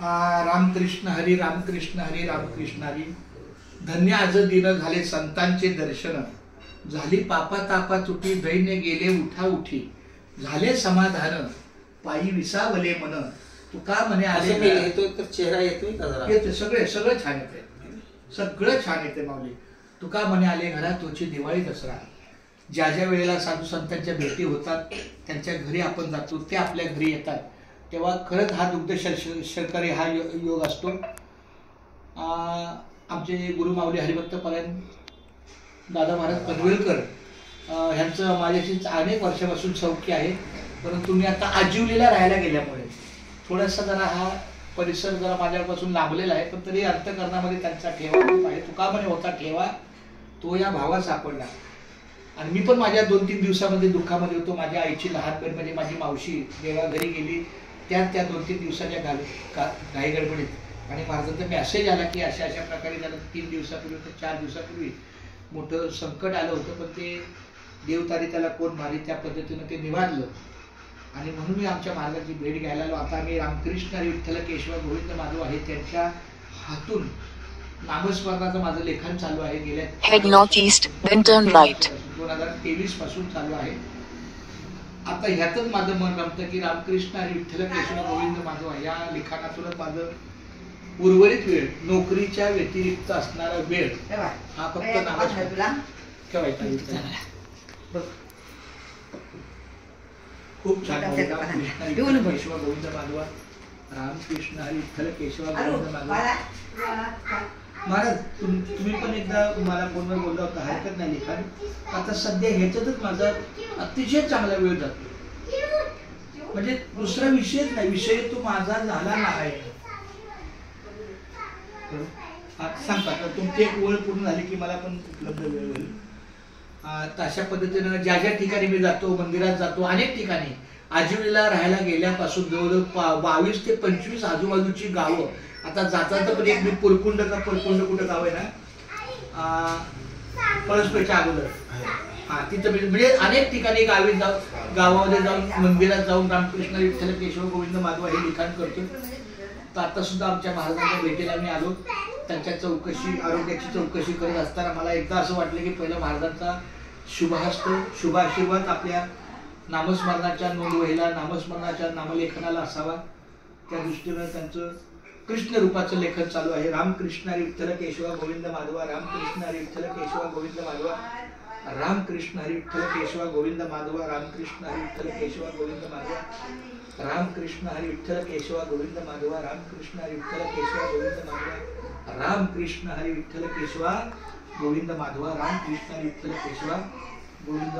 रामकृष्ण हरी रामकृष्ण हरी रामकृष्ण हरी. धन्य आज दिन झाले संतांचे दर्शन, झाली पापा तापा तुटी, दैन्य गेले उठा उठी, झाले समाधान पायी विसावले मन. तुका म्हणे आले येतोय तर चेहरा येतोय का जरा? येते सगळं छान येते, सगळं छान येते माऊली. तुका म्हणे आले घरात तुझी दिवाळी दसरा. ज्या ज्या वेळेला साधू संतांच्या भेटी होतात, त्यांच्या घरी आपण जातो, ते आपल्या घरी येतात, तेव्हा खरंच हा दुग्ध शर्करी हा योग असतो. आमचे गुरु माऊली हरिभक्त परायण दादा महाराज पनवेलकर ह्यांचं माझ्याशी अनेक वर्षापासून सौख्य आहे, परंतु मी आता आजिवलीला राहायला गेल्यामुळे थोडासा जरा हा परिसर जरा माझ्यापासून लांबलेला आहे, पण तरी अंतःकरणामध्ये त्यांचा ठेवा खूप आहे. तुका म्हणे होता ठेवा तो या भावा सापडला. आणि मी पण माझ्या 2-3 दिवसामध्ये दुःखामध्ये होतो. माझ्या आईची लहान बहीण म्हणजे माझी मावशी देवा घरी गेली, त्या 2-3 दिवसाच्या घाई गडबडीत आणि महाराजांचा मेसेज आला की अशा अशा प्रकारे झालं. 3 दिवसापूर्वी तर 4 दिवसापूर्वी मोठं संकट आलं होतं, पण ते देवतारी त्याला कोण मारी त्या पद्धतीनं ते निवारलं. आणि म्हणून मी आमच्या महाराजांची भेट घ्यायला आलो. आता मी रामकृष्ण हरी विठ्ठल केशव गोविंद माधव आहे, त्यांच्या हातून नामस्मरणाचं माझं लेखन चालू आहे. गेल्या 2023 पासून चालू आहे. आता ह्यातच माझं मन रमतं की रामकृष्ण हरी विठ्ठल केशव गोविंद माधव या लिखाणातूनच माझं उर्वरित वेळ, नोकरीच्या व्यतिरिक्त असणारा वेळ हा फक्त नामस्मरण ठेवायचा. खूप छान. केशव गोविंद माधव, रामकृष्ण हरी विठ्ठल केशव गोविंद माधव. महाराज तुम्ही पण एकदा मला फोनवर बोलला होता, हरकत नाही लिखाण. आता सध्या ह्याच्यातच माझा अतिशय चांगला वेळ जातो, म्हणजे दुसरा विषयच नाही, विषय तो माझा झाला नाही. सांगता तुमची एक ओळ पूर्ण झाली की मला पण उपलब्ध वेळ होईल. अशा पद्धतीनं ज्या ज्या ठिकाणी मी जातो, मंदिरात जातो, अनेक ठिकाणी आजिवलीला राहायला गेल्यापासून जवळजवळ 22 ते 25 आजूबाजूची गावं. आता जाता तर एक मी पुरकुंड कुठं गाव आहे ना, पळसपेच्या अगोदर, तिथं म्हणजे अनेक ठिकाणी गावामध्ये जाऊन मंदिरात जाऊन रामकृष्ण विठ्ठल केशव गोविंद माधव हे लिखाण करतो. तर आता सुद्धा आमच्या महाराजांच्या भेटीला मी आलो. त्यांच्या आरोग्याची चौकशी करत असताना मला एकदा असं वाटलं की पहिलं महाराजांचा शुभहस्त शुभाशीर्वाद आपल्या नामस्मरणाच्या नोंदवहीला, नामस्मरणाच्या नामलेखनाला असावा. त्या दृष्टीनं त्यांचं कृष्ण रूपाचं लेखन चालू आहे. रामकृष्ण हरी विठ्ठल केशव गोविंद माधव, रामकृष्ण हरी विठ्ठल केशव गोविंद माधव, रामकृष्ण हरी विठ्ठल केशव गोविंद माधव, रामकृष्ण हरी विठ्ठल केशव गोविंद माधव, रामकृष्ण हरी विठ्ठल केशव गोविंद माधव, रामकृष्ण हरी विठ्ठल केशव गोविंद माधव, रामकृष्ण हरी विठ्ठल केशव गोविंद माधव, रामकृष्ण हरी विठ्ठल केशव गोविंद